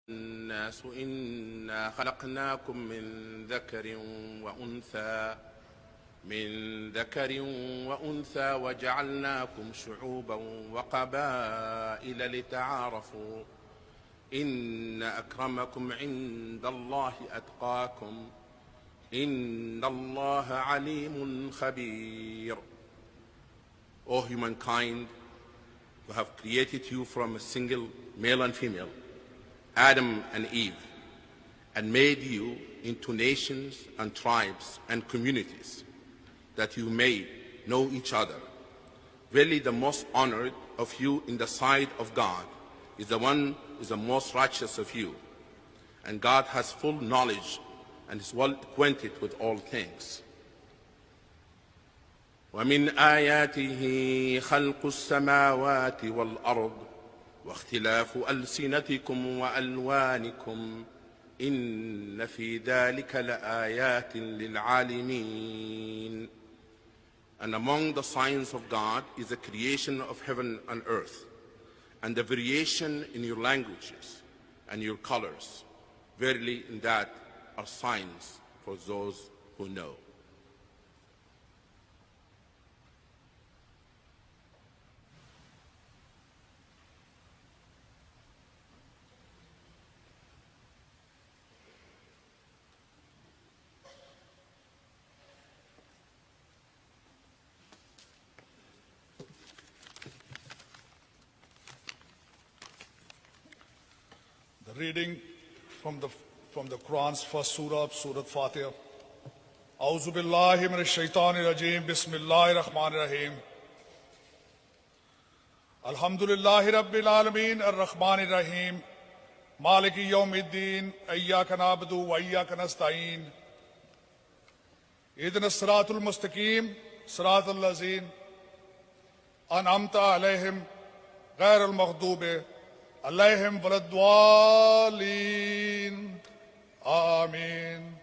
الناس إنا خلقناكم من ذكر وأنثى وجعلناكم شعوبا وقبائل لتعارفوا إن أكرمكم عند الله أتقاكم إن الله عليم خبير. O humankind, we have created you from a single male and female, Adam and Eve, and made you into nations and tribes and communities, that you may know each other. Verily the most honored of you in the sight of God is the one who is the most righteous of you. And God has full knowledge and is well acquainted with all things. ومن آياته خلق السماوات والأرض واختلاف ألسنتكم وألوانكم إن في ذلك لآيات للعالمين. And among the signs of God is the creation of heaven and earth, and the variation in your languages and your colors. Verily in that are signs for those who know. The reading from the Quran's first surah, Surah Fatiha. A'udhu billahi minash shaitanir rajeem. Bismillahir rahmanir rahim. Alhamdulillahi rabbil alameen ar-rahmanir rahim. Maliki yawmiddin. Iyyaka na'budu wa iyyaka nasta'een. Ihdinas siratal mustaqim. Siratal lazeen an'amta alayhim ghayril maghdubi عليهم ولا الضالين آمين.